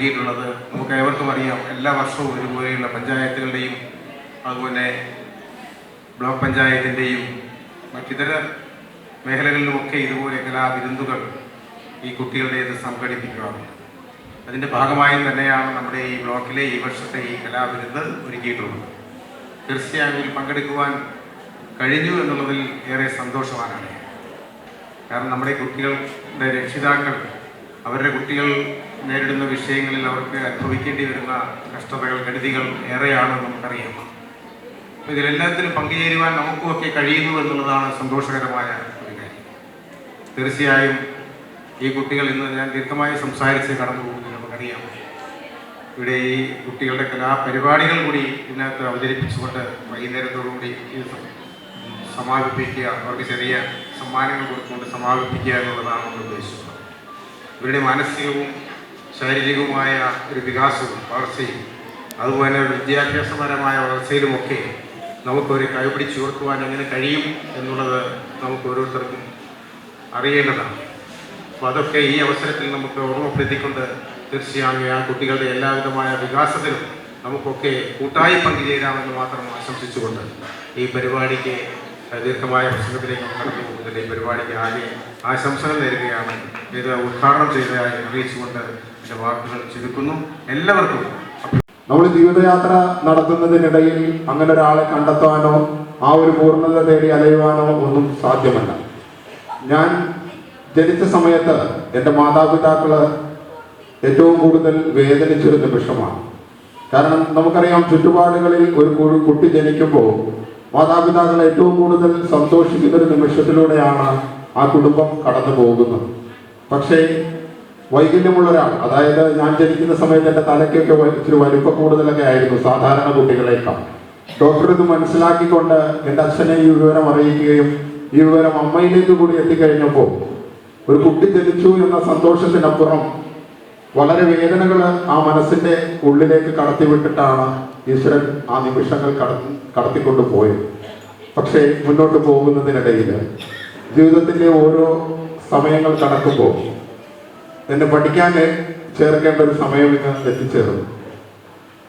ഒരുക്കിയിട്ടുള്ളത്. നമുക്ക് ഏവർക്കും അറിയാം, എല്ലാ വർഷവും ഒരുപോലെയുള്ള പഞ്ചായത്തുകളുടെയും അതുപോലെ ബ്ലോക്ക് പഞ്ചായത്തിൻ്റെയും മറ്റിതര മേഖലകളിലുമൊക്കെ ഇതുപോലെ കലാവിരുന്നുകൾ ഈ കുട്ടികളുടേത് സംഘടിപ്പിക്കാറുണ്ട്. അതിൻ്റെ ഭാഗമായി തന്നെയാണ് നമ്മുടെ ഈ ബ്ലോക്കിലെ ഈ വർഷത്തെ ഈ കലാവിരുന്ന് ഒരുക്കിയിട്ടുള്ളത്. തീർച്ചയായും ഇതിൽ പങ്കെടുക്കുവാൻ കഴിഞ്ഞു എന്നുള്ളതിൽ ഏറെ സന്തോഷവാനാണ്. കാരണം നമ്മുടെ കുട്ടികളുടെ രക്ഷിതാക്കൾ അവരുടെ കുട്ടികൾ നേരിടുന്ന വിഷയങ്ങളിൽ അവർക്ക് അനുഭവിക്കേണ്ടി വരുന്ന കഷ്ടതകൾ, കെടുതികൾ ഏറെയാണ് നമുക്കറിയാം. അപ്പോൾ ഇതിലെല്ലാത്തിലും പങ്കുചേരുവാൻ നമുക്കുമൊക്കെ കഴിയുന്നു എന്നുള്ളതാണ് സന്തോഷകരമായ ഒരു കാര്യം. തീർച്ചയായും ഈ കുട്ടികൾ ഇന്ന് ഞാൻ ദീർഘമായി സംസാരിച്ച് കടന്നു പോകുന്നത് നമുക്കറിയാം. ഇവിടെ ഈ കുട്ടികളുടെ കലാപരിപാടികൾ കൂടി ഇതിനകത്ത് അവതരിപ്പിച്ചുകൊണ്ട് വൈകുന്നേരത്തോടുകൂടി ഇത് സമാപിപ്പിക്കുക, അവർക്ക് ചെറിയ സമ്മാനങ്ങൾ കൊടുത്തുകൊണ്ട് സമാപിപ്പിക്കുക എന്നുള്ളതാണ് നമ്മൾ ഉദ്ദേശിച്ചത്. ഇവരുടെ മാനസികവും ശാരീരികവുമായ ഒരു വികാസവും വളർച്ചയും അതുപോലെ വിദ്യാഭ്യാസപരമായ വളർച്ചയിലുമൊക്കെ നമുക്കൊരു കൈപിടിച്ച് ഉയർത്തുവാൻ എങ്ങനെ കഴിയും എന്നുള്ളത് നമുക്ക് ഓരോരുത്തർക്കും അറിയേണ്ടതാണ്. അപ്പോൾ അതൊക്കെ ഈ അവസരത്തിൽ നമുക്ക് ഓർമ്മപ്പെടുത്തിക്കൊണ്ട് തീർച്ചയായും ആ കുട്ടികളുടെ എല്ലാവിധമായ വികാസത്തിലും നമുക്കൊക്കെ കൂട്ടായി പങ്കുചേരാമെന്ന് മാത്രം ആശംസിച്ചുകൊണ്ട് ഈ പരിപാടിക്ക് ദീർഘമായ പ്രസംഗത്തിലേക്ക് കടന്നു പോകുന്നതിൽ ഈ പരിപാടിക്ക് ആദ്യം ആശംസകൾ നേരുകയാണ്. ഇത് ഉദ്ഘാടനം ചെയ്തതായി അറിയിച്ചുകൊണ്ട് എൻ്റെ വാക്കുകൾ ചുരുക്കുന്നു. എല്ലാവർക്കും നമ്മൾ ജീവിതയാത്ര നടത്തുന്നതിനിടയിൽ അങ്ങനെ ഒരാളെ കണ്ടെത്താനോ ആ ഒരു പൂർണ്ണത തേടി അലയുവാനോ ഒന്നും സാധ്യമല്ല. ഞാൻ ജനിച്ച സമയത്ത് എൻ്റെ മാതാപിതാക്കള് ഏറ്റവും കൂടുതൽ വേദനിച്ചൊരു നിമിഷമാണ്. കാരണം നമുക്കറിയാം, ചുറ്റുപാടുകളിൽ ഒരു കുട്ടി ജനിക്കുമ്പോൾ മാതാപിതാക്കൾ ഏറ്റവും കൂടുതൽ സന്തോഷിക്കുന്ന ഒരു നിമിഷത്തിലൂടെയാണ് ആ കുടുംബം കടന്നു പോകുന്നത്. പക്ഷേ വൈകല്യമുള്ള ഒരാൾ, അതായത് ഞാൻ ജനിക്കുന്ന സമയത്ത് എൻ്റെ തലയ്ക്കൊക്കെ ഇച്ചിരി വലിപ്പം കൂടുതലൊക്കെ ആയിരുന്നു സാധാരണ കുട്ടികളേക്കാൾ. ഡോക്ടർ ഇത് മനസ്സിലാക്കിക്കൊണ്ട് എൻ്റെ അച്ഛനെ ഈ വിവരം അറിയിക്കുകയും ഈ വിവരം അമ്മയിലേക്ക് കൂടി എത്തിക്കഴിഞ്ഞപ്പോൾ ഒരു കുട്ടി ജനിച്ചു എന്ന സന്തോഷത്തിനപ്പുറം വളരെ വേദനകൾ ആ മനസ്സിൻ്റെ ഉള്ളിലേക്ക് കടത്തിവിട്ടിട്ടാണ് ഈശ്വരൻ ആ നിമിഷങ്ങൾ കടത്തിക്കൊണ്ട് പോയത്. പക്ഷേ മുന്നോട്ട് പോകുന്നതിനിടയിൽ ജീവിതത്തിൻ്റെ ഓരോ സമയങ്ങൾ കടക്കുമ്പോൾ എന്നെ പഠിക്കാൻ ചേർക്കേണ്ട ഒരു സമയം ഇന്ന് എത്തിച്ചേർന്നു.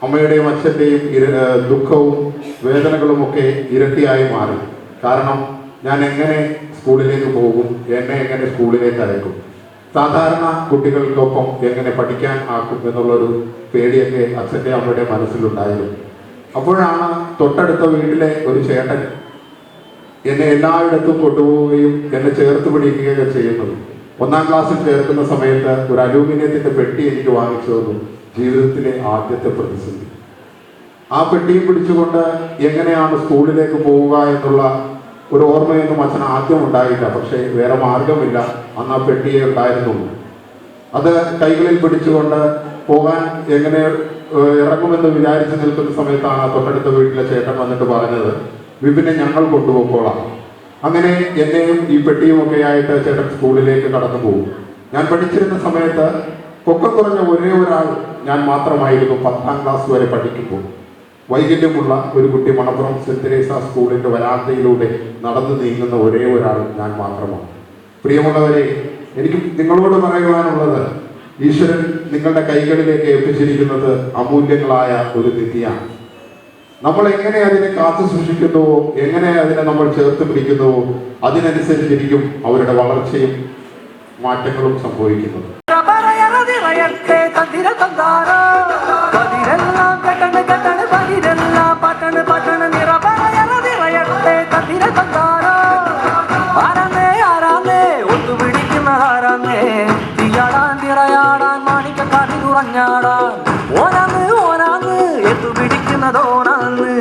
അമ്മയുടെയും അച്ഛൻ്റെയും ദുഃഖവും വേദനകളുമൊക്കെ ഇരട്ടിയായി മാറി. കാരണം ഞാൻ എങ്ങനെ സ്കൂളിലേക്ക് പോകും, എന്നെ എങ്ങനെ സ്കൂളിലേക്ക് അയക്കും, സാധാരണ കുട്ടികൾക്കൊപ്പം എങ്ങനെ പഠിക്കാൻ ആക്കും എന്നുള്ളൊരു പേടിയൊക്കെ അച്ഛൻ്റെ അമ്മയുടെ മനസ്സിലുണ്ടായിരുന്നു. അപ്പോഴാണ് തൊട്ടടുത്ത വീട്ടിലെ ഒരു ചേട്ടൻ എന്നെ എല്ലായിടത്തും കൊണ്ടുപോവുകയും എന്നെ ചേർത്ത് പിടിക്കുകയൊക്കെ ചെയ്യുന്നത്. 1-ാം ക്ലാസ്സിൽ ചേർക്കുന്ന സമയത്ത് ഒരു അലൂമിനിയത്തിൻ്റെ പെട്ടി എനിക്ക് വാങ്ങിച്ചു തന്നു. ജീവിതത്തിലെ ആദ്യത്തെ പ്രതിസന്ധി. ആ പെട്ടിയും പിടിച്ചുകൊണ്ട് എങ്ങനെയാണ് സ്കൂളിലേക്ക് പോവുക എന്നുള്ള ഒരു ഓർമ്മയൊന്നും അച്ഛൻ ആദ്യം ഉണ്ടായില്ല. പക്ഷേ വേറെ മാർഗമില്ല, അന്ന് ആ പെട്ടിയെ ഉണ്ടായിരുന്നുള്ളൂ. അത് കൈകളിൽ പിടിച്ചുകൊണ്ട് പോകാൻ എങ്ങനെ ഇറങ്ങുമെന്ന് വിചാരിച്ച് നിൽക്കുന്ന സമയത്താണ് തൊട്ടടുത്ത വീട്ടിലെ ചേട്ടൻ വന്നിട്ട് പറഞ്ഞത്, വിപിനെ ഞങ്ങൾ കൊണ്ടുപോയിക്കോളാം. അങ്ങനെ എന്നെയും ഈ പെട്ടിയുമൊക്കെ ആയിട്ട് ചേട്ടൻ സ്കൂളിലേക്ക് കടന്നു പോകും. ഞാൻ പഠിച്ചിരുന്ന സമയത്ത് പൊക്കം കുറഞ്ഞ ഒരേ ഒരാൾ ഞാൻ മാത്രമായിരുന്നു 10-ാം ക്ലാസ് വരെ പഠിക്കുമ്പോൾ. വൈകല്യമുള്ള ഒരു കുട്ടി മണപ്പുറം സെന്റ് തെരേസ സ്കൂളിൻ്റെ വരാന്തയിലൂടെ നടന്നു നീങ്ങുന്ന ഒരേ ഒരാൾ ഞാൻ മാത്രമാണ്. പ്രിയമുള്ളവരെ, എനിക്ക് നിങ്ങളോട് പറയുവാനുള്ളത്, ഈശ്വരൻ നിങ്ങളുടെ കൈകളിലേക്ക് ഏൽപ്പിച്ചിരിക്കുന്നത് അമൂല്യങ്ങളായ ഒരു നിധിയാണ്. നമ്മൾ എങ്ങനെ അതിനെ കാത്തു സൂക്ഷിക്കുന്നുവോ, എങ്ങനെ അതിനെ നമ്മൾ ചേർത്ത് പിടിക്കുന്നുവോ, അതിനനുസരിച്ചിരിക്കും അവരുടെ വളർച്ചയും മാറ്റങ്ങളും സംഭവിക്കുന്നത്. ഓനാന്ന് എത്തു പിടിക്കുന്നതോനാന്ന്